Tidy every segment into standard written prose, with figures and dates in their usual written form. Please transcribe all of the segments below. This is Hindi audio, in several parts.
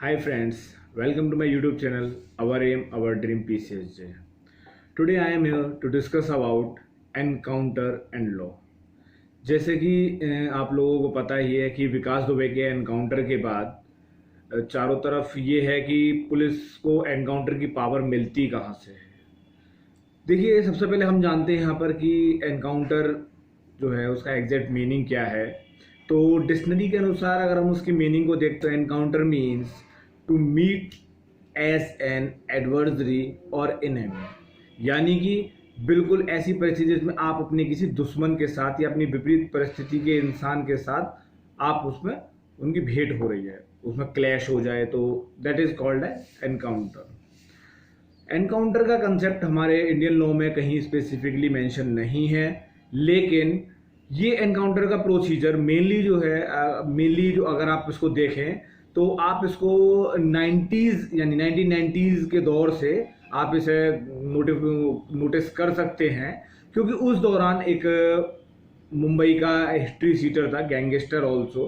Hi friends, welcome to my YouTube channel Our Aim Our Dream PCSJ. Today I am here to discuss about encounter and law. जैसे कि आप लोगों को पता ही है कि विकास दुबे के एनकाउंटर के बाद चारों तरफ ये है कि पुलिस को एनकाउंटर की पावर मिलती कहाँ से है। देखिए, सबसे पहले हम जानते हैं यहाँ पर कि एनकाउंटर जो है उसका एग्जैक्ट मीनिंग क्या है। तो डिक्शनरी के अनुसार अगर हम उसकी मीनिंग को देखते हैं, encounter means to meet as an adversary और एनिमी, यानी कि बिल्कुल ऐसी परिस्थिति जिसमें आप अपने किसी दुश्मन के साथ या अपनी विपरीत परिस्थिति के इंसान के साथ आप उसमें उनकी भेंट हो रही है, उसमें क्लैश हो जाए, तो that is called encounter. Encounter का कंसेप्ट हमारे इंडियन लॉ में कहीं स्पेसिफिकली मेंशन नहीं है, लेकिन ये एनकाउंटर का प्रोसीजर मेनली जो अगर आप इसको देखें तो आप इसको 90s यानी 1990s के दौर से आप इसे नोटिस कर सकते हैं, क्योंकि उस दौरान एक मुंबई का हिस्ट्री सीटर था, गैंगस्टर ऑल्सो,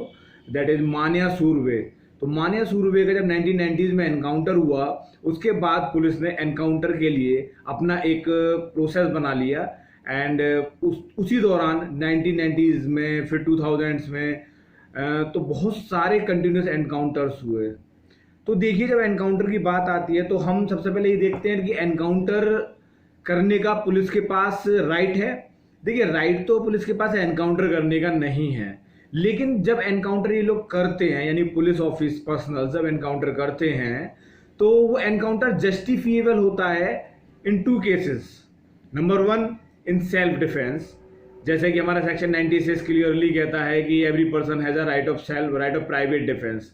दैट इज मान्या सुरवे। तो मान्या सुरवे का जब 1990s में एनकाउंटर हुआ, उसके बाद पुलिस ने एनकाउंटर के लिए अपना एक प्रोसेस बना लिया एंड उसी दौरान 1990s में फिर 2000s में तो बहुत सारे कंटिन्यूस एनकाउंटर्स हुए। तो देखिए, जब एनकाउंटर की बात आती है तो हम सबसे पहले ये देखते हैं कि एनकाउंटर करने का पुलिस के पास राइट है। देखिए, राइट तो पुलिस के पास एनकाउंटर करने का नहीं है, लेकिन जब एनकाउंटर ये लोग करते हैं, यानी पुलिस ऑफिस पर्सनल जब एनकाउंटर करते हैं, तो वो एनकाउंटर जस्टिफिएबल होता है in two cases. Number one, in self defence, जैसे कि हमारा सेक्शन 96 क्लियरली कहता है कि every person has a right of private defence.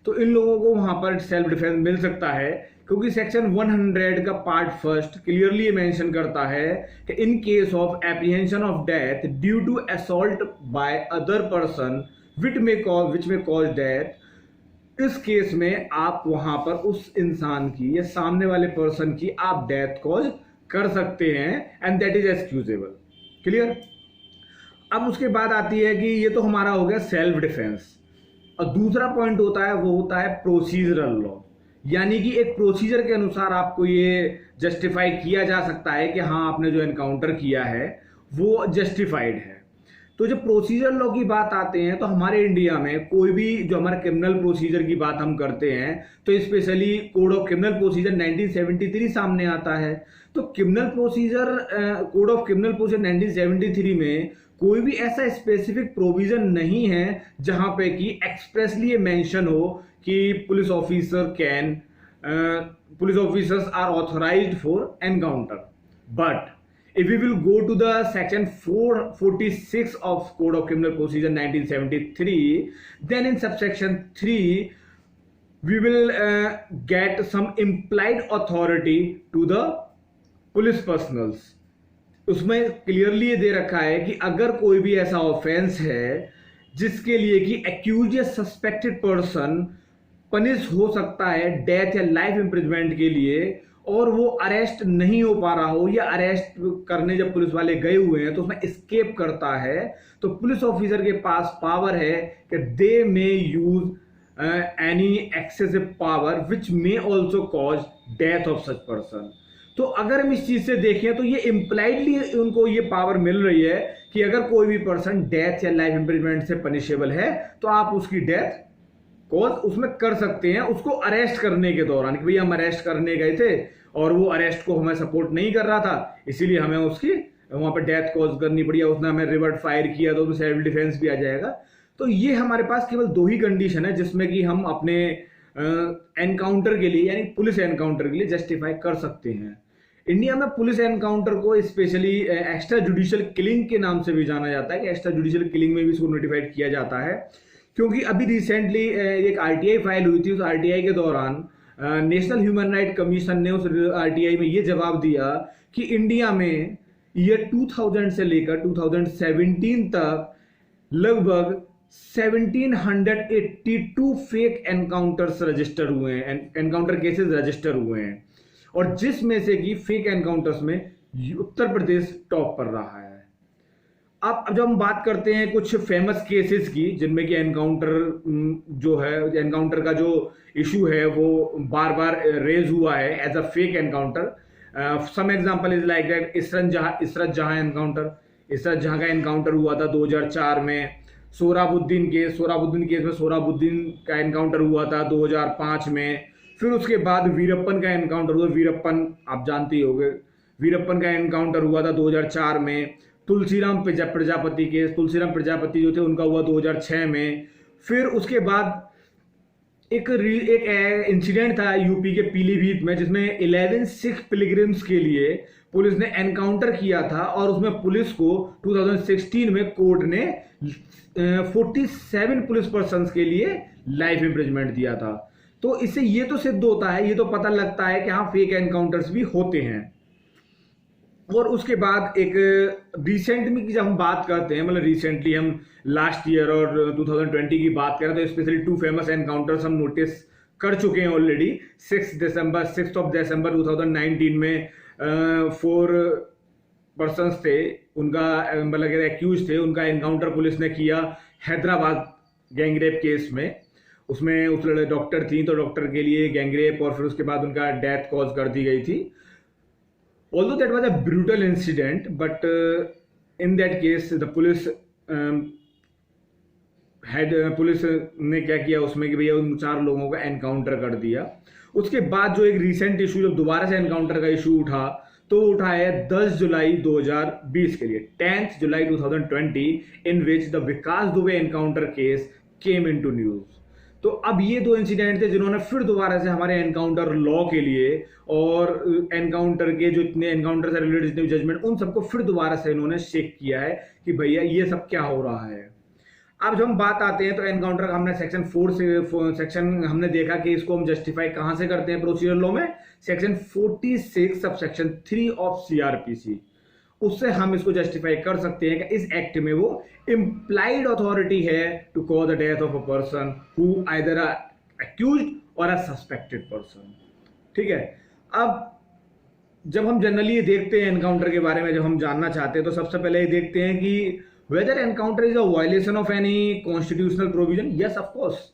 तो इन लोगों को वहां पर सेल्फ डिफेंस मिल सकता है, क्योंकि सेक्शन 100 का पार्ट फर्स्ट क्लियरली मेंशन करता है कि in case of apprehension of death due to assault by other person which में कॉज डेथ, इस केस में आप वहां पर उस इंसान की या सामने वाले पर्सन की आप डेथ कॉज कर सकते हैं and that is excusable. Clear. अब उसके बाद आती है कि ये तो हमारा हो गया सेल्फ डिफेंस, और दूसरा पॉइंट होता है वो होता है प्रोसीजरल लॉ, यानी कि एक प्रोसीजर के अनुसार आपको ये जस्टिफाई किया जा सकता है कि हाँ, आपने जो एनकाउंटर किया है वो जस्टिफाइड है। तो जब प्रोसीजर लॉ की बात आते हैं तो हमारे इंडिया में कोई भी जो हमारा क्रिमिनल प्रोसीजर की बात हम करते हैं तो specially code of criminal procedure 1973 सामने आता है। तो कोड ऑफ क्रिमिनल प्रोसीजर 1973 में कोई भी ऐसा स्पेसिफिक प्रोविजन नहीं है जहां पे कि एक्सप्रेसली ये मेंशन हो कि police officers are authorised for encounter. But if we will go to the section 446 of Code of Criminal Procedure 1973, then in subsection 3 we will get some implied authority to the police personals। उसमें क्लियरली ये दे रखा है कि अगर कोई भी ऐसा ऑफेंस है जिसके लिए कि एक्यूज या सस्पेक्टेड पर्सन पनिश हो सकता है डेथ या लाइफ इंप्रिजमेंट के लिए, और वो अरेस्ट नहीं हो पा रहा हो या अरेस्ट करने जब पुलिस वाले गए हुए हैं तो उसमें एस्केप करता है, तो पुलिस ऑफिसर के पास पावर है कि they may use any excessive power which may also cause death of such person. तो अगर हम इस चीज से देखें तो ये इम्प्लाइडली उनको ये पावर मिल रही है कि अगर कोई भी पर्सन डेथ या लाइफ इंप्रिजमेंट से पनिशेबल है तो आप उसकी डेथ कॉज उसमें कर सकते हैं, उसको अरेस्ट करने के दौरान, कि भैया हम अरेस्ट करने गए थे और वो अरेस्ट को हमें सपोर्ट नहीं कर रहा था, इसीलिए हमें उसकी वहां पर डेथ कॉज करनी पड़ी, उसने हमें रिवर्ट फायर किया तो सेल्फ डिफेंस भी आ जाएगा। तो ये हमारे पास केवल दो ही कंडीशन है जिसमें कि हम अपने एनकाउंटर के लिए यानी पुलिस एनकाउंटर के लिए जस्टिफाई कर सकते हैं। इंडिया में पुलिस एनकाउंटर को स्पेशली एक्स्ट्रा जुडिशियल किलिंग के नाम से भी जाना जाता है, कि एक्स्ट्रा जुडिशियल किलिंग में भी इसको नोटिफाइड किया जाता है, क्योंकि अभी रिसेंटली एक आरटीआई फाइल हुई थी। उस आरटीआई के दौरान नेशनल ह्यूमन राइट कमीशन ने उस आरटीआई में ये जवाब दिया कि इंडिया में ईयर 2000 से लेकर 2017 तक लगभग 1782 फेक एनकाउंटर्स रजिस्टर हुए हैं, एनकाउंटर केसेस रजिस्टर हुए हैं, और जिसमें से कि फेक एनकाउंटर्स में उत्तर प्रदेश टॉप पर रहा है। अब जब हम बात करते हैं कुछ फेमस केसेस की जिनमें कि एनकाउंटर जो है, एनकाउंटर का जो इशू है वो बार बार रेज हुआ है as a fake encounter. Some example is like that Ishrat Jahan encounter, Ishrat जहां का एनकाउंटर हुआ था 2004 में। सोहराबुद्दीन केस में सोहराबुद्दीन का एनकाउंटर हुआ था 2005 में। फिर उसके बाद वीरप्पन का एनकाउंटर हुआ, वीरप्पन आप जानते ही होंगे, वीरप्पन का एनकाउंटर हुआ था 2004 में। तुलसीराम प्रजापति केस, तुलसीराम प्रजापति जो थे उनका हुआ 2006 में। फिर उसके बाद एक इंसिडेंट था यूपी के पीलीभीत में जिसमें 11 सिख पिलग्रिम्स के लिए पुलिस ने एनकाउंटर किया था और उसमें पुलिस को 2016 में कोर्ट ने 47 पुलिस पर्सन्स के लिए लाइफ इम्प्रिजमेंट दिया था। तो इससे ये तो सिद्ध होता है, ये तो पता लगता है कि हाँ फेक एनकाउंटर्स भी होते हैं। और उसके बाद एक रिसेंट में की जब हम बात करते हैं, मतलब रिसेंटली हम लास्ट ईयर और 2020 की बात करें तो स्पेशली 2 फेमस एनकाउंटर्स हम नोटिस कर चुके हैं ऑलरेडी। 6 ऑफ दिसंबर 2019 में 4 पर्सन्स थे, उनका मतलब एक्यूज थे, उनका एनकाउंटर पुलिस ने किया हैदराबाद गैंगरेप केस में। उसमें उस लड़के डॉक्टर थी तो डॉक्टर के लिए गैंगरेप और फिर उसके बाद उनका डेथ कॉज कर दी गई थी। Although that was a brutal incident, but in that case the police police ने क्या किया उसमें कि भैया उन 4 लोगों का एनकाउंटर कर दिया। उसके बाद जो एक रिसेंट इशू, जब दोबारा से एनकाउंटर का इशू उठा तो उठा है 10 जुलाई 2020 के लिए, 10 जुलाई 2020, in which the Vikas Dubey encounter case came into news. तो अब ये 2 इंसिडेंट थे जिन्होंने फिर दोबारा से हमारे एनकाउंटर लॉ के लिए और एनकाउंटर के जो इतने एनकाउंटर से रिलेटेड जितने जजमेंट उन सबको फिर दोबारा से इन्होंने शेक किया है कि भैया ये सब क्या हो रहा है। अब जब हम बात आते हैं तो एनकाउंटर का हमने सेक्शन 4 से सेक्शन हमने देखा कि इसको हम जस्टिफाई कहां से करते हैं प्रोसीजर लॉ में, section 46 sub section 3 of CrPC. उससे हम इसको जस्टिफाई कर सकते हैं कि इस एक्ट में वो इंप्लाइड अथॉरिटी है to cause the death of a person who either accused or a suspected person. ठीक है, अब जब हम जनरली देखते हैं एनकाउंटर के बारे में, जब हम जानना चाहते हैं तो सबसे पहले ये देखते हैं कि whether encounter is a violation of any constitutional provision. Yes, of course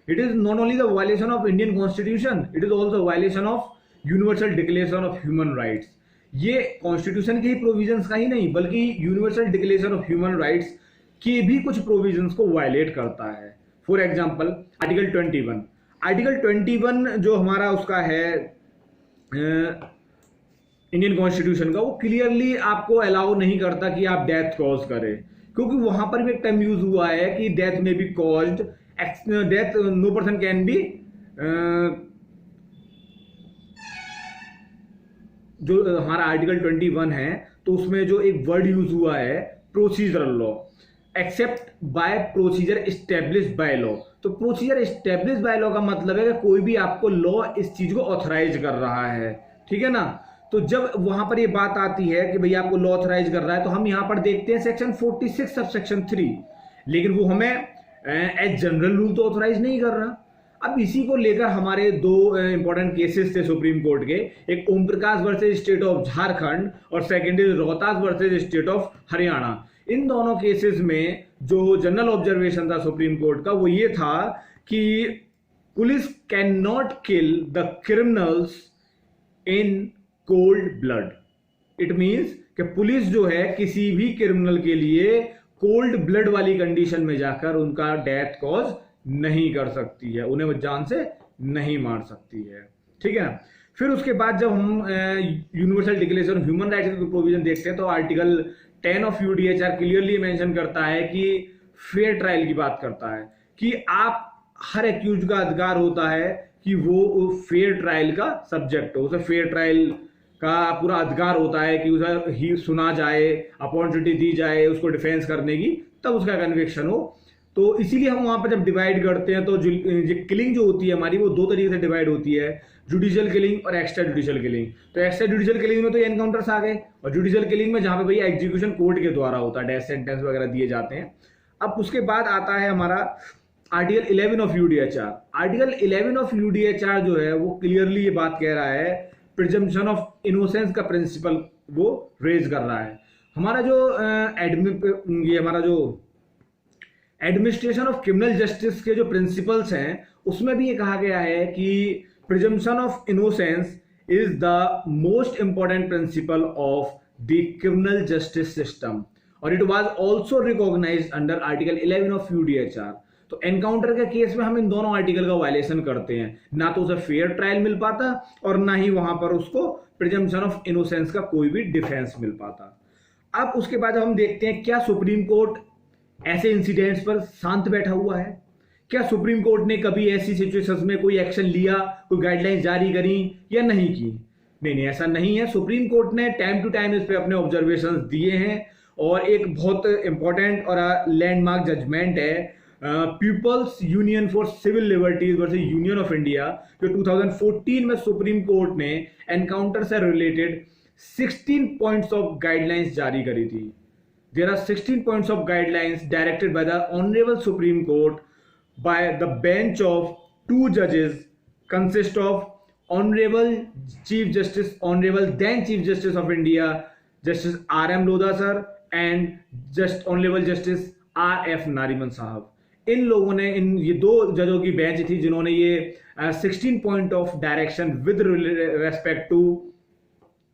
it is not only the violation of Indian constitution, it is also violation of universal declaration of human rights. ये कॉन्स्टिट्यूशन के ही प्रोविजंस का ही नहीं बल्कि universal declaration of human rights के भी कुछ प्रोविजंस को वायलेट करता है। फॉर एग्जांपल आर्टिकल 21, आर्टिकल 21 जो हमारा उसका है इंडियन कॉन्स्टिट्यूशन का, वो क्लियरली आपको अलाउ नहीं करता कि आप डेथ कॉज करें, क्योंकि वहां पर भी एक टर्म यूज हुआ है कि death may be caused, death no person can be, जो हमारा आर्टिकल 21 है तो उसमें जो एक वर्ड यूज हुआ है procedural law, except by procedure established by law. तो प्रोसीजर एस्टेब्लिश्ड बाय लॉ का मतलब है कि कोई भी आपको लॉ इस चीज को ऑथराइज कर रहा है, ठीक है ना। तो जब वहां पर ये बात आती है कि भैया आपको लॉ ऑथराइज कर रहा है तो हम यहां पर देखते हैं सेक्शन 46 सब सेक्शन 3, लेकिन वो हमें एज जनरल रूल तो ऑथराइज नहीं कर रहा। अब इसी को लेकर हमारे 2 इंपॉर्टेंट केसेस थे सुप्रीम कोर्ट के, एक Om Prakash versus state of Jharkhand और second is Rohtas versus state of Haryana. इन दोनों केसेस में जो जनरल ऑब्जर्वेशन था सुप्रीम कोर्ट का वो ये था कि police can not kill the criminals in cold blood. It means कि पुलिस जो है किसी भी क्रिमिनल के लिए कोल्ड ब्लड वाली कंडीशन में जाकर उनका डेथ कॉज नहीं कर सकती है, उन्हें वो जान से नहीं मार सकती है, ठीक है। फिर उसके बाद जब हम universal declaration of human rights का प्रोविजन देखते हैं तो article 10 of UDHR clearly mention करता है कि फेयर ट्रायल की बात करता है कि आप हर एक्यूज का अधिकार होता है कि वो फेयर ट्रायल का सब्जेक्ट हो, उसे फेयर ट्रायल का पूरा अधिकार होता है कि उसे ही सुना जाए, अपॉर्चुनिटी दी जाए उसको डिफेंस करने की, तब उसका कन्विक्शन हो। तो इसीलिए हम वहां पर जब डिवाइड करते हैं तो जो किलिंग जो होती है हमारी वो 2 तरीके से डिवाइड होती है, जुडिशियल किलिंग और एक्स्ट्रा जुडिशियल किलिंग। तो एक्स्ट्रा जुडिशियल किलिंग में तो ये एनकाउंटर्स आ गए, और जुडिशियल किलिंग में जहां पे भैया एग्जीक्यूशन कोर्ट के द्वारा होता है, डेथ सेंटेंस वगैरह दिए जाते हैं। अब उसके बाद आता है हमारा article 11 of UDHR. Article 11 of UDHR जो है वो क्लियरली ये बात कह रहा है, प्रिजम्पशन ऑफ इनोसेंस का प्रिंसिपल वो रेज कर रहा है। हमारा जो ये हमारा जो एडमिनिस्ट्रेशन ऑफ क्रिमिनल जस्टिस के जो प्रिंसिपल्स हैं उसमें भी ये कहा गया है कि presumption of innocence is the most important principle of the criminal justice system, और it was also recognised under article 11 of UDHR. तो एनकाउंटर के केस में हम इन दोनों आर्टिकल का वायलेशन करते हैं, ना तो उसे फेयर ट्रायल मिल पाता और ना ही वहां पर उसको प्रिजम्पशन ऑफ इनोसेंस का कोई भी डिफेंस मिल पाता। अब उसके बाद हम देखते हैं क्या सुप्रीम कोर्ट ऐसे इंसिडेंट्स पर शांत बैठा हुआ है? क्या सुप्रीम कोर्ट ने कभी ऐसी सिचुएशंस में कोई एक्शन लिया, कोई गाइडलाइंस जारी करी या नहीं की? नहीं, ऐसा नहीं है। सुप्रीम कोर्ट ने टाइम टू टाइम इस पे अपने ऑब्जर्वेशंस दिए हैं, और एक बहुत इंपॉर्टेंट और लैंडमार्क जजमेंट है people's union for civil liberties versus union of India, जो 2014 में सुप्रीम कोर्ट ने एनकाउंटर से रिलेटेड 16 पॉइंट्स ऑफ गाइडलाइंस जारी करी थी। There are 16 points of guidelines directed by the Honorable Supreme Court by the bench of 2 judges consist of Honorable Chief Justice, Honorable then Chief Justice of India, Justice R.M. Lodha sir and just Honorable Justice R.F. Nariman साहब। इन लोगों ने, इन ये 2 जजों की बेंच थी जिन्होंने ये 16 point of direction with respect to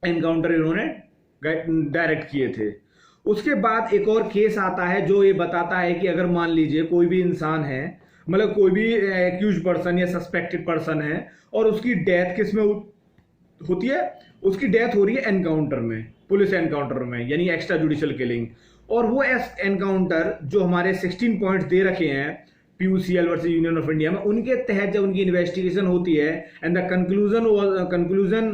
encounter इन्होंने डायरेक्ट किए थे। उसके बाद एक और केस आता है जो ये बताता है कि अगर मान लीजिए कोई भी इंसान है, मतलब कोई भी एक्यूज पर्सन या सस्पेक्टेड पर्सन है और उसकी डेथ किस में होती है? उसकी डेथ हो रही है एनकाउंटर में, पुलिस एनकाउंटर में, यानी एक्स्ट्रा जुडिशियल किलिंग। और वो एनकाउंटर जो हमारे 16 पॉइंट्स दे रखे हैं PUCL versus union of India में, उनके तहत जब उनकी इन्वेस्टिगेशन होती है and the conclusion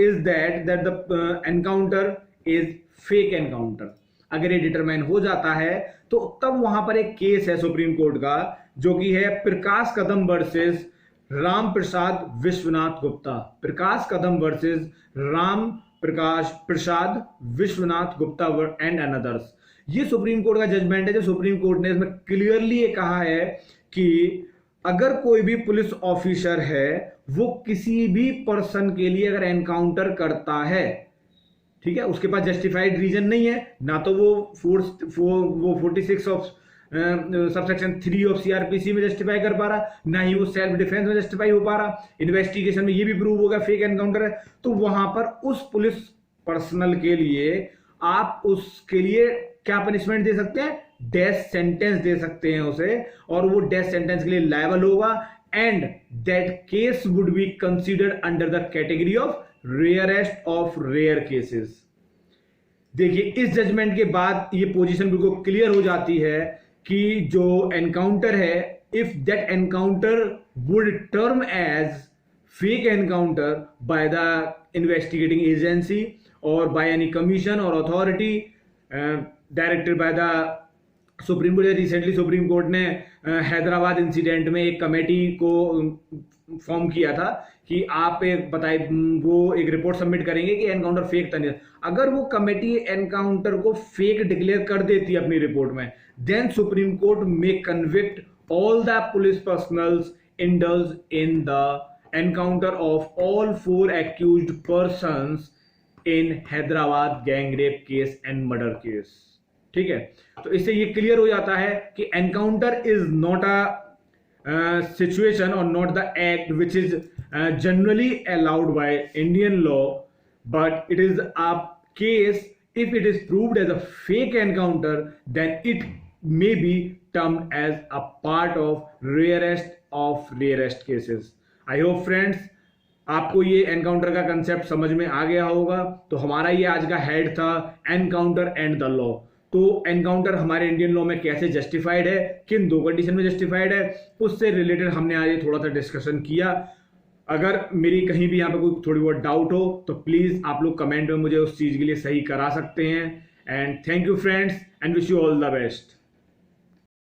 is that the encounter is fake encounter, अगर ये डिटरमाइन हो जाता है तो तब वहां पर एक केस है सुप्रीम कोर्ट का जो कि है Prakash Kadam versus Ram Prasad Vishwanath Gupta. Prakash Kadam versus Ram Prasad Vishwanath Gupta and others. ये सुप्रीम कोर्ट का जजमेंट है जो सुप्रीम कोर्ट ने इसमें क्लियरली ये कहा है कि अगर कोई भी पुलिस ऑफिसर है वो किसी भी पर्सन के लिए अगर एनकाउंटर करता है, ठीक है, उसके पास जस्टिफाइड रीजन नहीं है, ना तो वो 46 ऑफ सबसेक्शन 3 ऑफ सीआरपीसी में जस्टिफाई कर पा रहा, ना ही वो सेल्फ डिफेंस में जस्टिफाई हो पा रहा, इन्वेस्टिगेशन में ये भी प्रूव होगा फेक एनकाउंटर है, तो वहां पर उस पुलिस पर्सनल के लिए आप उसके लिए क्या पनिशमेंट दे सकते हैं? डेथ सेंटेंस दे सकते हैं उसे, और वो डेथ सेंटेंस के लिए लायबल होगा and that case would be considered under the category of rarest of rare cases. देखिए, इस जजमेंट के बाद ये पोजीशन बिल्कुल क्लियर हो जाती है कि जो एनकाउंटर है, if that encounter would term as fake encounter by the investigating agency or by any commission or authority directed by the supreme court. Recently supreme court ने हैदराबाद इंसिडेंट में एक कमेटी को फॉर्म किया था कि आप एक बताए, वो एक रिपोर्ट सबमिट करेंगे कि एनकाउंटर फेक था नहीं। अगर वो कमेटी एनकाउंटर को फेक डिक्लेयर कर देती है अपनी रिपोर्ट में, then supreme court may convict all the police personnels indulge in the encounter of all 4 accused persons in Hyderabad gang rape case and murder case. ठीक है, तो इससे ये क्लियर हो जाता है कि encounter is not a situation और not the act which is generally allowed by Indian law, but it is a case if it is proved as a fake encounter, then it may be termed as a part of rarest cases. I hope friends आपको ये एनकाउंटर का कंसेप्ट समझ में आ गया होगा। तो हमारा ये आज का हेड था एनकाउंटर एंड द लॉ। तो एनकाउंटर हमारे इंडियन लॉ में कैसे जस्टिफाइड है, किन 2 कंडीशन में जस्टिफाइड है, उससे रिलेटेड हमने आज थोड़ा सा डिस्कशन किया। अगर मेरी कहीं भी यहाँ पे कोई थोड़ी बहुत डाउट हो तो प्लीज आप लोग कमेंट में मुझे उस चीज के लिए सही करा सकते हैं। And thank you friends and wish you all the best.